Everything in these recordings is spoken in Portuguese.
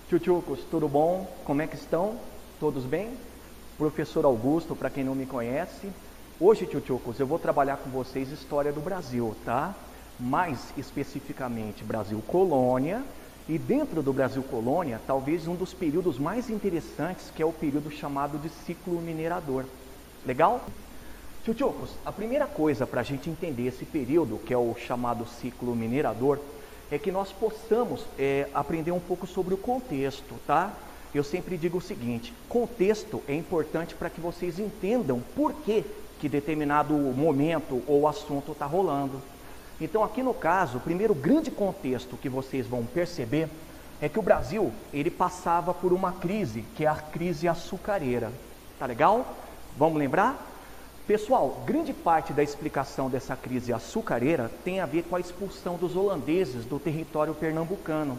Tchutchucos, tudo bom? Como é que estão? Todos bem? Professor Augusto, para quem não me conhece. Hoje, Tchutchucos, eu vou trabalhar com vocês história do Brasil, tá? Mais especificamente Brasil Colônia. E dentro do Brasil Colônia, talvez um dos períodos mais interessantes, que é o período chamado de ciclo minerador. Legal? Tchutchucos, a primeira coisa para a gente entender esse período, que é o chamado ciclo minerador, é que nós possamos aprender um pouco sobre o contexto, tá? Eu sempre digo o seguinte, contexto é importante para que vocês entendam por que determinado momento ou assunto está rolando. Então aqui no caso, o primeiro grande contexto que vocês vão perceber é que o Brasil, ele passava por uma crise, que é a crise açucareira, tá legal? Vamos lembrar? Pessoal, grande parte da explicação dessa crise açucareira tem a ver com a expulsão dos holandeses do território pernambucano.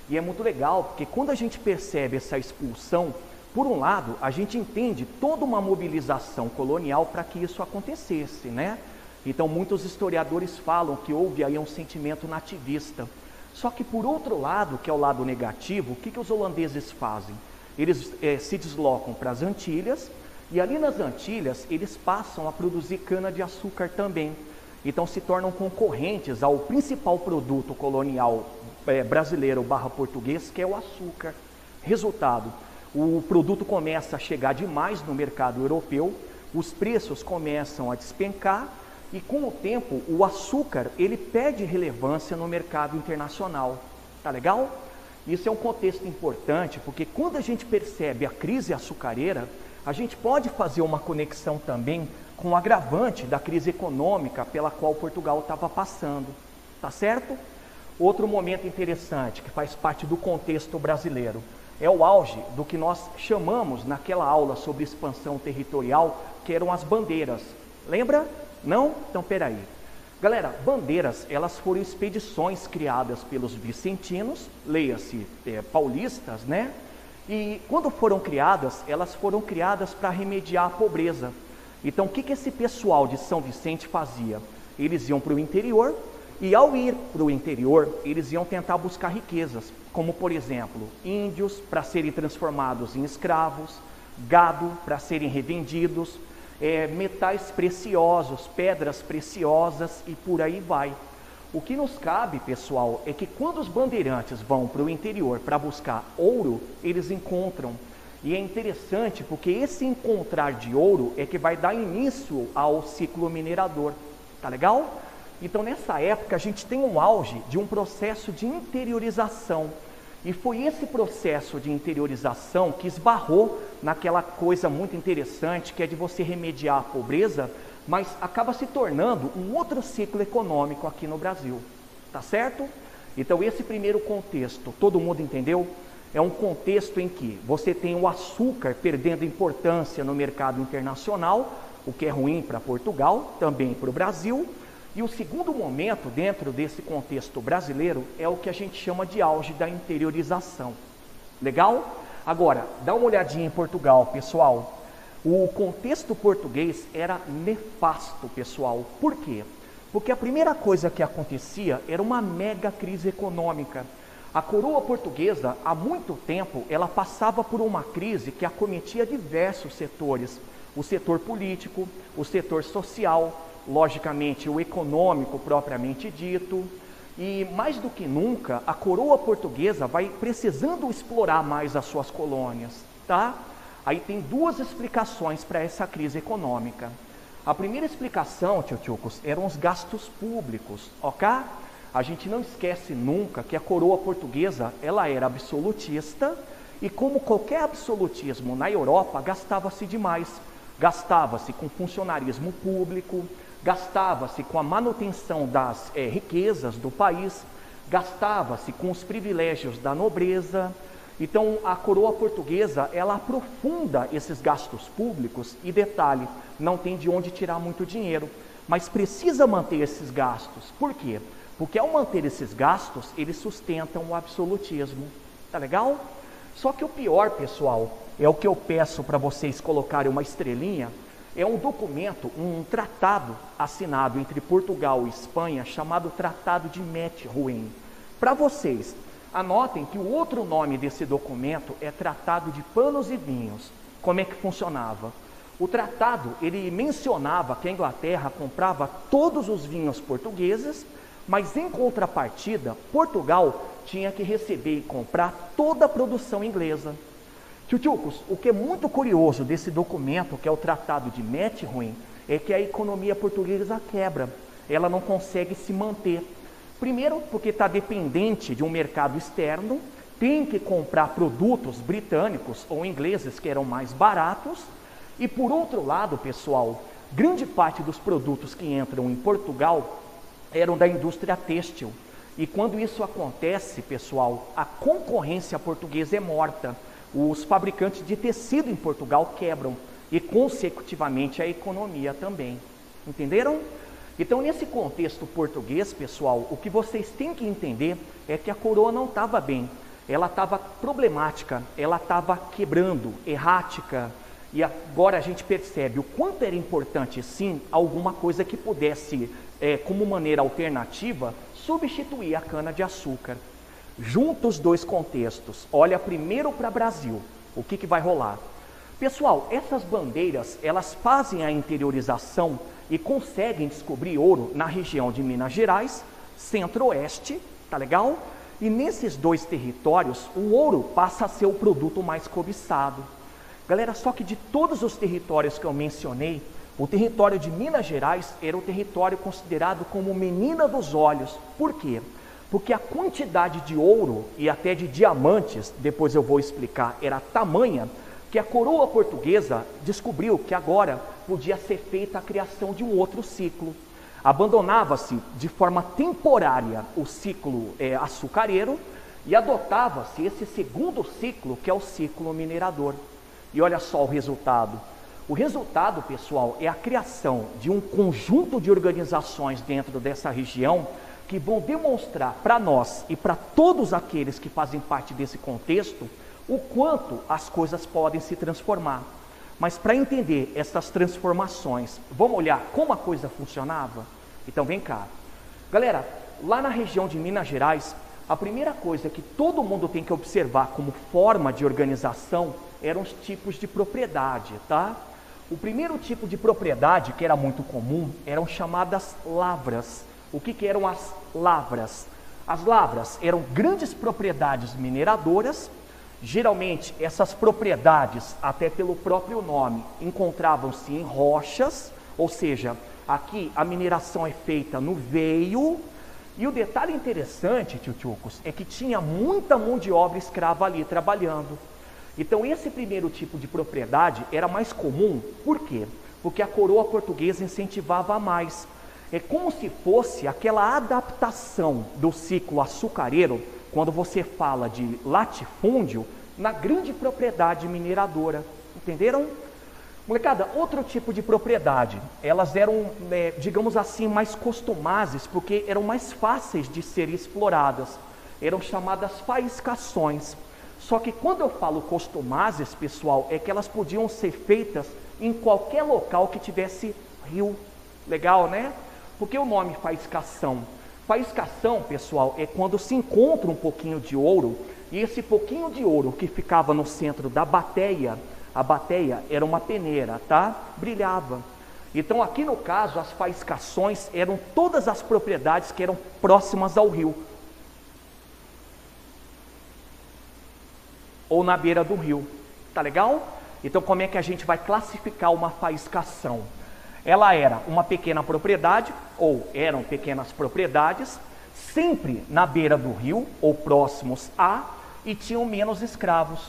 E é muito legal, porque quando a gente percebe essa expulsão, por um lado, a gente entende toda uma mobilização colonial para que isso acontecesse, né? Então, muitos historiadores falam que houve aí um sentimento nativista. Só que, por outro lado, que é o lado negativo, o que os holandeses fazem? Eles se deslocam para as Antilhas, e ali nas Antilhas, eles passam a produzir cana-de-açúcar também. Então se tornam concorrentes ao principal produto colonial brasileiro / português, que é o açúcar. Resultado, o produto começa a chegar demais no mercado europeu, os preços começam a despencar e com o tempo o açúcar ele perde relevância no mercado internacional. Tá legal? Isso é um contexto importante, porque quando a gente percebe a crise açucareira, a gente pode fazer uma conexão também com o agravante da crise econômica pela qual Portugal estava passando, tá certo? Outro momento interessante, que faz parte do contexto brasileiro, é o auge do que nós chamamos naquela aula sobre expansão territorial, que eram as bandeiras. Lembra? Não? Então, peraí. Galera, bandeiras, elas foram expedições criadas pelos vicentinos, leia-se paulistas, né? E quando foram criadas, elas foram criadas para remediar a pobreza. Então, o que esse pessoal de São Vicente fazia? Eles iam para o interior, e ao ir para o interior, eles iam tentar buscar riquezas, como, por exemplo, índios para serem transformados em escravos, gado para serem revendidos, metais preciosos, pedras preciosas e por aí vai. O que nos cabe, pessoal, é que quando os bandeirantes vão para o interior para buscar ouro, eles encontram. E é interessante porque esse encontrar de ouro é que vai dar início ao ciclo minerador. Tá legal? Então, nessa época, a gente tem um auge de um processo de interiorização. E foi esse processo de interiorização que esbarrou naquela coisa muito interessante, que é de você remediar a pobreza, mas acaba se tornando um outro ciclo econômico aqui no Brasil, tá certo? Então esse primeiro contexto, todo mundo entendeu? É um contexto em que você tem o açúcar perdendo importância no mercado internacional, o que é ruim para Portugal, também para o Brasil. E o segundo momento dentro desse contexto brasileiro é o que a gente chama de auge da interiorização. Legal? Agora, dá uma olhadinha em Portugal, pessoal. O contexto português era nefasto, pessoal. Por quê? Porque a primeira coisa que acontecia era uma mega crise econômica. A coroa portuguesa, há muito tempo, ela passava por uma crise que acometia diversos setores. O setor político, o setor social, logicamente o econômico propriamente dito. E mais do que nunca, a coroa portuguesa vai precisando explorar mais as suas colônias, tá? Aí tem duas explicações para essa crise econômica. A primeira explicação, tchutchucos, eram os gastos públicos, ok? A gente não esquece nunca que a coroa portuguesa, ela era absolutista, e como qualquer absolutismo na Europa, gastava-se demais. Gastava-se com funcionarismo público, gastava-se com a manutenção das riquezas do país, gastava-se com os privilégios da nobreza. Então, a coroa portuguesa, ela aprofunda esses gastos públicos e, detalhe, não tem de onde tirar muito dinheiro, mas precisa manter esses gastos. Por quê? Porque ao manter esses gastos, eles sustentam o absolutismo. Tá legal? Só que o pior, pessoal, é o que eu peço para vocês colocarem uma estrelinha, é um documento, um tratado assinado entre Portugal e Espanha, chamado Tratado de Mete-Ruim. Para vocês, Anotem que o outro nome desse documento é Tratado de Panos e Vinhos. Como é que funcionava? O tratado, ele mencionava que a Inglaterra comprava todos os vinhos portugueses, mas em contrapartida, Portugal tinha que receber e comprar toda a produção inglesa. Tchutchucos, o que é muito curioso desse documento, que é o Tratado de Methuen, é que a economia portuguesa quebra. Ela não consegue se manter. Primeiro, porque está dependente de um mercado externo, tem que comprar produtos britânicos ou ingleses que eram mais baratos. E por outro lado, pessoal, grande parte dos produtos que entram em Portugal eram da indústria têxtil. E quando isso acontece, pessoal, a concorrência portuguesa é morta. Os fabricantes de tecido em Portugal quebram e, consecutivamente, a economia também. Entenderam? Então, nesse contexto português, pessoal, o que vocês têm que entender é que a coroa não estava bem. Ela estava problemática, ela estava quebrando, errática. E agora a gente percebe o quanto era importante, sim, alguma coisa que pudesse, como maneira alternativa, substituir a cana-de-açúcar. Junta os dois contextos. Olha primeiro para o Brasil. O que vai rolar? Pessoal, essas bandeiras, elas fazem a interiorização e conseguem descobrir ouro na região de Minas Gerais, Centro-Oeste, tá legal? E nesses dois territórios, o ouro passa a ser o produto mais cobiçado. Galera, só que de todos os territórios que eu mencionei, o território de Minas Gerais era o território considerado como menina dos olhos. Por quê? Porque a quantidade de ouro e até de diamantes, depois eu vou explicar, era tamanha que a coroa portuguesa descobriu que agora podia ser feita a criação de um outro ciclo. Abandonava-se de forma temporária o ciclo açucareiro e adotava-se esse segundo ciclo, que é o ciclo minerador. E olha só o resultado. O resultado, pessoal, é a criação de um conjunto de organizações dentro dessa região que vão demonstrar para nós e para todos aqueles que fazem parte desse contexto o quanto as coisas podem se transformar. Mas para entender essas transformações, vamos olhar como a coisa funcionava? Então vem cá. Galera, lá na região de Minas Gerais, a primeira coisa que todo mundo tem que observar como forma de organização eram os tipos de propriedade, tá? O primeiro tipo de propriedade, que era muito comum, eram chamadas lavras. O que eram as lavras? As lavras eram grandes propriedades mineradoras. Geralmente, essas propriedades, até pelo próprio nome, encontravam-se em rochas, ou seja, aqui a mineração é feita no veio. E o detalhe interessante, tchutchucos, é que tinha muita mão de obra escrava ali trabalhando. Então, esse primeiro tipo de propriedade era mais comum. Por quê? Porque a coroa portuguesa incentivava mais. É como se fosse aquela adaptação do ciclo açucareiro, quando você fala de latifúndio, na grande propriedade mineradora. Entenderam? Molecada, outro tipo de propriedade, elas eram, digamos assim, mais costumazes, porque eram mais fáceis de serem exploradas. Eram chamadas faiscações. Só que quando eu falo costumazes, pessoal, é que elas podiam ser feitas em qualquer local que tivesse rio. Legal, né? Porque o nome faiscação? Faiscação, pessoal, é quando se encontra um pouquinho de ouro, e esse pouquinho de ouro que ficava no centro da bateia, a bateia era uma peneira, tá? Brilhava. Então, aqui no caso, as faiscações eram todas as propriedades que eram próximas ao rio, ou na beira do rio, tá legal? Então, como é que a gente vai classificar uma faiscação? Ela era uma pequena propriedade, ou eram pequenas propriedades, sempre na beira do rio, ou próximos a, e tinham menos escravos.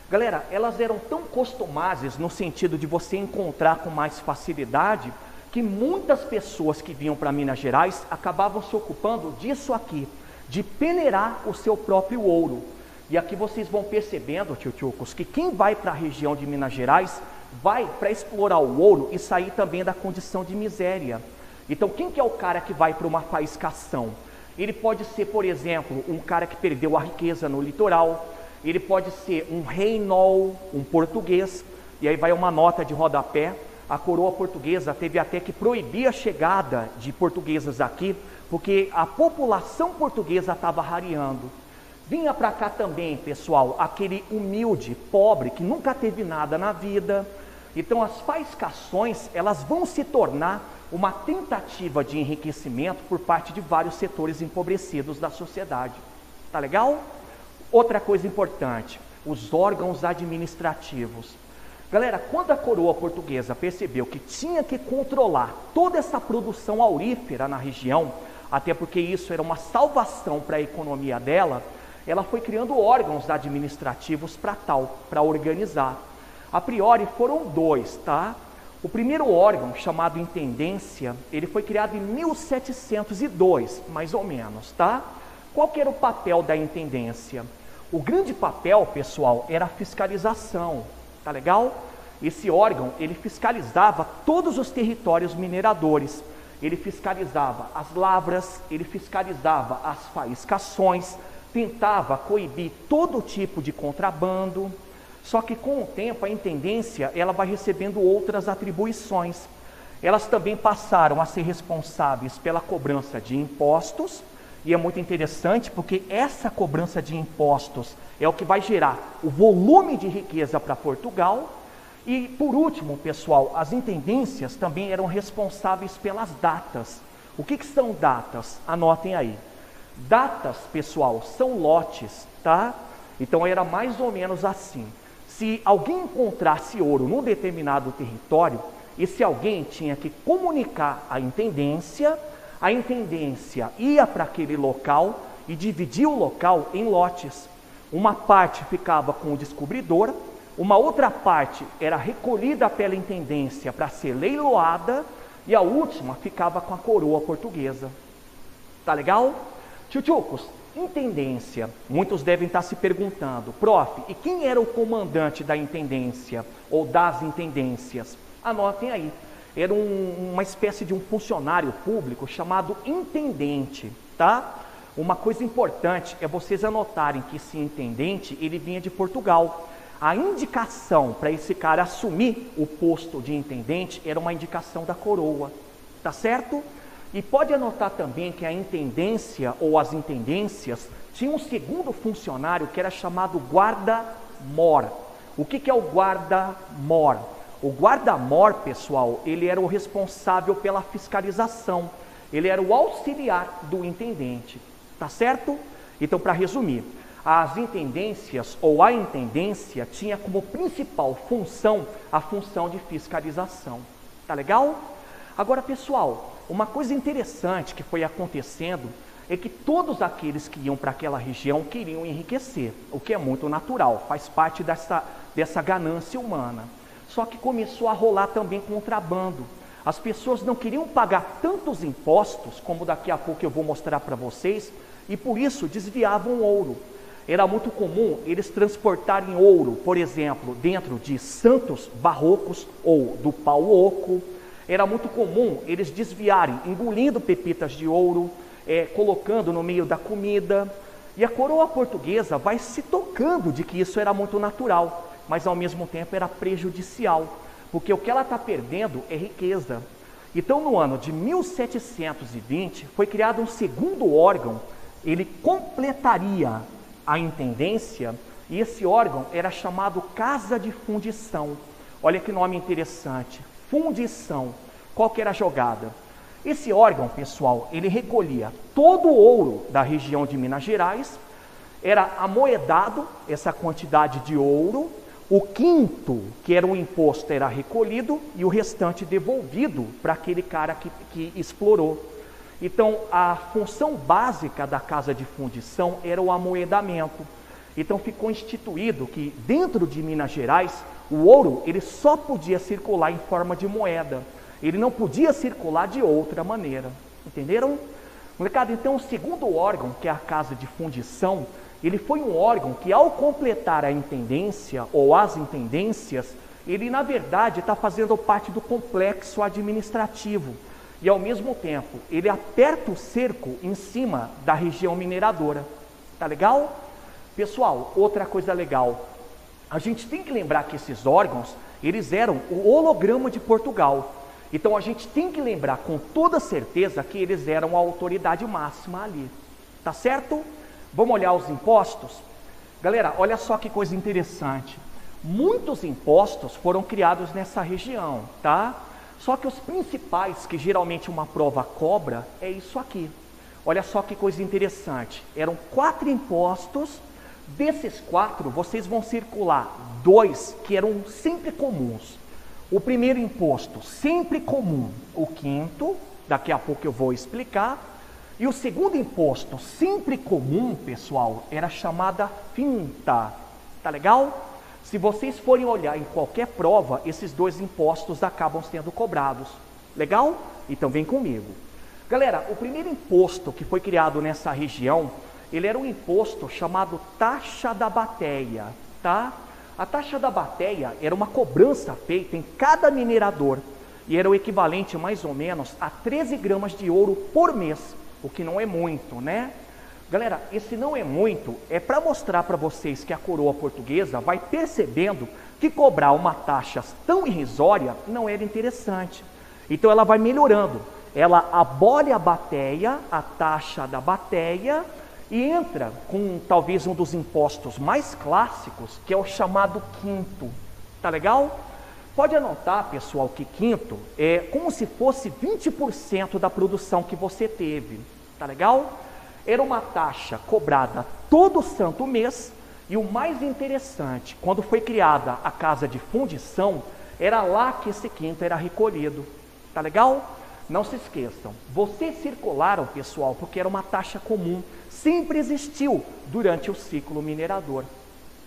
Galera, elas eram tão costumazes no sentido de você encontrar com mais facilidade, que muitas pessoas que vinham para Minas Gerais acabavam se ocupando disso aqui, de peneirar o seu próprio ouro. E aqui vocês vão percebendo, tchutchucos, que quem vai para a região de Minas Gerais vai para explorar o ouro e sair também da condição de miséria. Então, quem que é o cara que vai para uma faiscação? Ele pode ser, por exemplo, um cara que perdeu a riqueza no litoral, ele pode ser um reinol, um português, e aí vai uma nota de rodapé. A coroa portuguesa teve até que proibir a chegada de portugueses aqui, porque a população portuguesa estava rareando. Vinha para cá também, pessoal, aquele humilde, pobre, que nunca teve nada na vida. Então as faiscações, elas vão se tornar uma tentativa de enriquecimento por parte de vários setores empobrecidos da sociedade. Tá legal? Outra coisa importante, os órgãos administrativos. Galera, quando a coroa portuguesa percebeu que tinha que controlar toda essa produção aurífera na região, até porque isso era uma salvação para a economia dela, ela foi criando órgãos administrativos para organizar. A priori foram dois, tá? O primeiro órgão, chamado Intendência, ele foi criado em 1702, mais ou menos, tá? Qual que era o papel da Intendência? O grande papel, pessoal, era a fiscalização, tá legal? Esse órgão, ele fiscalizava todos os territórios mineradores. Ele fiscalizava as lavras, ele fiscalizava as faiscações, tentava coibir todo tipo de contrabando. Só que com o tempo a intendência ela vai recebendo outras atribuições. Elas também passaram a ser responsáveis pela cobrança de impostos, e é muito interessante porque essa cobrança de impostos é o que vai gerar o volume de riqueza para Portugal. E por último, pessoal, as intendências também eram responsáveis pelas datas. O que são datas? Anotem aí. Datas, pessoal, são lotes, tá? Então era mais ou menos assim. Se alguém encontrasse ouro num determinado território, esse alguém tinha que comunicar à intendência, a intendência ia para aquele local e dividia o local em lotes. Uma parte ficava com o descobridor, uma outra parte era recolhida pela intendência para ser leiloada e a última ficava com a coroa portuguesa. Tá legal? Tchutchucos, intendência. Muitos devem estar se perguntando, prof, e quem era o comandante da intendência ou das intendências? Anotem aí. Era uma espécie de um funcionário público chamado intendente, tá? Uma coisa importante é vocês anotarem que esse intendente, ele vinha de Portugal. A indicação para esse cara assumir o posto de intendente era uma indicação da coroa, tá certo? E pode anotar também que a intendência ou as intendências tinham um segundo funcionário que era chamado guarda-mor. O que é o guarda-mor? O guarda-mor, pessoal, ele era o responsável pela fiscalização. Ele era o auxiliar do intendente, tá certo? Então, para resumir, as intendências ou a intendência tinha como principal função a função de fiscalização. Tá legal? Agora, pessoal, uma coisa interessante que foi acontecendo é que todos aqueles que iam para aquela região queriam enriquecer, o que é muito natural, faz parte dessa ganância humana. Só que começou a rolar também contrabando. As pessoas não queriam pagar tantos impostos, como daqui a pouco eu vou mostrar para vocês, e por isso desviavam ouro. Era muito comum eles transportarem ouro, por exemplo, dentro de santos barrocos ou do pau oco. Era muito comum eles desviarem, engolindo pepitas de ouro, colocando no meio da comida. E a coroa portuguesa vai se tocando de que isso era muito natural, mas ao mesmo tempo era prejudicial, porque o que ela está perdendo é riqueza. Então, no ano de 1720, foi criado um segundo órgão, ele completaria a intendência, e esse órgão era chamado Casa de Fundição. Olha que nome interessante, fundição. Qual que era a jogada? Esse órgão, pessoal, ele recolhia todo o ouro da região de Minas Gerais, era amoedado essa quantidade de ouro, o quinto, que era um imposto, era recolhido e o restante devolvido para aquele cara que explorou. Então, a função básica da casa de fundição era o amoedamento. Então, ficou instituído que dentro de Minas Gerais, o ouro ele só podia circular em forma de moeda. Ele não podia circular de outra maneira. Entenderam? Molecada, então o segundo órgão, que é a casa de fundição, ele foi um órgão que ao completar a intendência ou as intendências, ele na verdade está fazendo parte do complexo administrativo. E ao mesmo tempo, ele aperta o cerco em cima da região mineradora. Tá legal? Pessoal, outra coisa legal. A gente tem que lembrar que esses órgãos, eles eram o holograma de Portugal. Então a gente tem que lembrar com toda certeza que eles eram a autoridade máxima ali. Tá certo? Vamos olhar os impostos? Galera, olha só que coisa interessante. Muitos impostos foram criados nessa região, tá? Só que os principais que geralmente uma prova cobra é isso aqui. Olha só que coisa interessante. Eram 4 impostos. Desses 4, vocês vão circular 2 que eram sempre comuns. O primeiro imposto, sempre comum, o 5º, daqui a pouco eu vou explicar. E o segundo imposto, sempre comum, pessoal, era chamada finta. Tá legal? Se vocês forem olhar em qualquer prova, esses 2 impostos acabam sendo cobrados. Legal? Então vem comigo. Galera, o primeiro imposto que foi criado nessa região, ele era um imposto chamado taxa da bateia, tá? A taxa da bateia era uma cobrança feita em cada minerador e era o equivalente mais ou menos a 13 gramas de ouro por mês, o que não é muito, né? Galera, esse não é muito, é para mostrar para vocês que a coroa portuguesa vai percebendo que cobrar uma taxa tão irrisória não era interessante. Então ela vai melhorando, ela abole a bateia, a taxa da bateia, e entra com talvez um dos impostos mais clássicos, que é o chamado 5º. Tá legal? Pode anotar, pessoal, que 5º é como se fosse 20% da produção que você teve. Tá legal? Era uma taxa cobrada todo santo mês, e o mais interessante, quando foi criada a casa de fundição, era lá que esse 5º era recolhido. Tá legal? Não se esqueçam, vocês circularam, pessoal, porque era uma taxa comum, sempre existiu durante o ciclo minerador.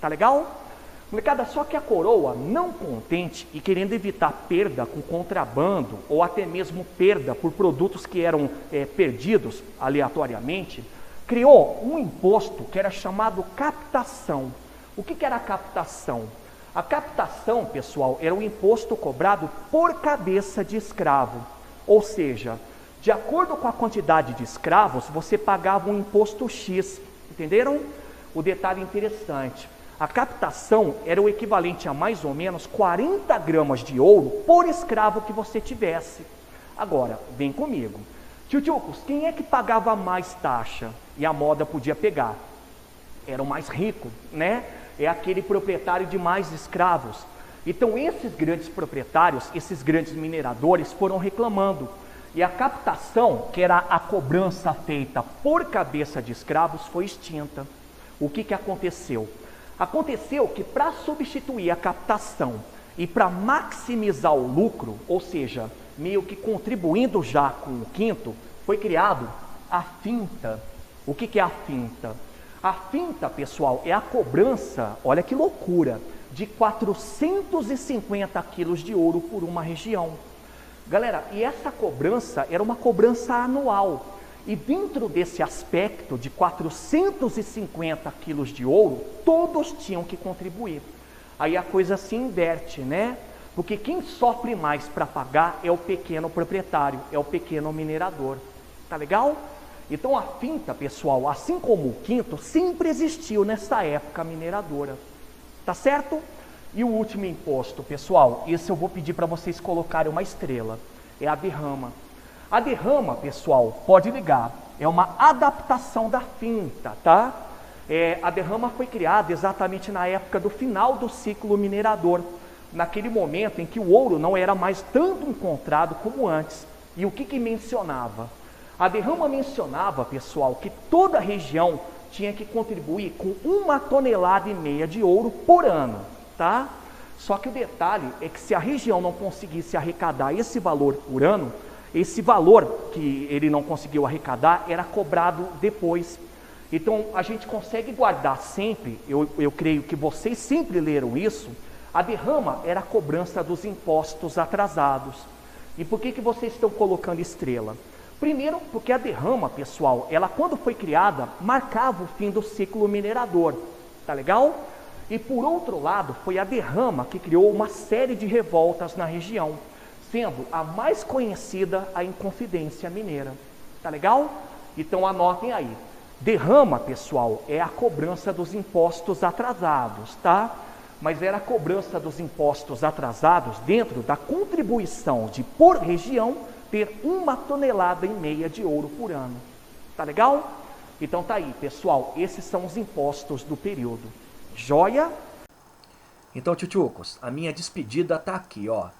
Tá legal? Molecada, só que a coroa, não contente e querendo evitar perda com contrabando ou até mesmo perda por produtos que eram perdidos aleatoriamente, criou um imposto que era chamado captação. O que era a captação? A captação, pessoal, era um imposto cobrado por cabeça de escravo. Ou seja, de acordo com a quantidade de escravos, você pagava um imposto X. Entenderam? O detalhe interessante. A captação era o equivalente a mais ou menos 40 gramas de ouro por escravo que você tivesse. Agora, vem comigo. Tchutchucos, quem é que pagava mais taxa e a moda podia pegar? Era o mais rico, né? É aquele proprietário de mais escravos. Então esses grandes proprietários, esses grandes mineradores foram reclamando. E a captação, que era a cobrança feita por cabeça de escravos, foi extinta. O que aconteceu? Aconteceu que para substituir a captação e para maximizar o lucro, ou seja, meio que contribuindo já com o 5º, foi criado a finta. O que é a finta? A finta, pessoal, é a cobrança, olha que loucura, de 450 quilos de ouro por uma região. Galera, e essa cobrança era uma cobrança anual. E dentro desse aspecto de 450 quilos de ouro, todos tinham que contribuir. Aí a coisa se inverte, né? Porque quem sofre mais para pagar é o pequeno proprietário, é o pequeno minerador. Tá legal? Então a finta, pessoal, assim como o 5º, sempre existiu nessa época mineradora. Tá certo? E o último imposto, pessoal, esse eu vou pedir para vocês colocarem uma estrela. É a derrama. A derrama, pessoal, pode ligar, é uma adaptação da finta, tá? A derrama foi criada exatamente na época do final do ciclo minerador, naquele momento em que o ouro não era mais tanto encontrado como antes. E o que mencionava? A derrama mencionava, pessoal, que toda a região tinha que contribuir com 1,5 tonelada de ouro por ano, tá? Só que o detalhe é que se a região não conseguisse arrecadar esse valor por ano, esse valor que ele não conseguiu arrecadar era cobrado depois. Então a gente consegue guardar sempre, eu creio que vocês sempre leram isso, a derrama era a cobrança dos impostos atrasados. E por que vocês estão colocando estrela? Primeiro, porque a derrama, pessoal, ela quando foi criada, marcava o fim do ciclo minerador, tá legal? E por outro lado, foi a derrama que criou uma série de revoltas na região, sendo a mais conhecida a Inconfidência Mineira, tá legal? Então anotem aí, derrama, pessoal, é a cobrança dos impostos atrasados, tá? Mas era a cobrança dos impostos atrasados dentro da contribuição de, por região, ter 1,5 tonelada de ouro por ano. Tá legal? Então tá aí, pessoal, esses são os impostos do período. Joia? Então, tchutchucos, a minha despedida tá aqui, ó.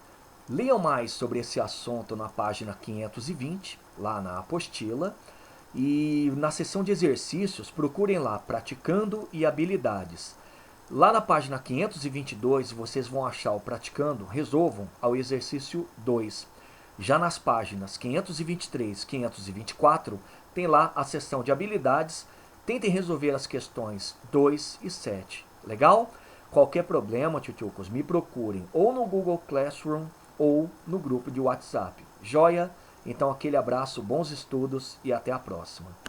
Leiam mais sobre esse assunto na página 520, lá na apostila. E na seção de exercícios, procurem lá Praticando e Habilidades. Lá na página 522, vocês vão achar o Praticando, resolvam ao exercício 2. Já nas páginas 523 e 524, tem lá a seção de habilidades. Tentem resolver as questões 2 e 7. Legal? Qualquer problema, tchutchucos, me procurem ou no Google Classroom ou no grupo de WhatsApp. Joia? Então aquele abraço, bons estudos e até a próxima.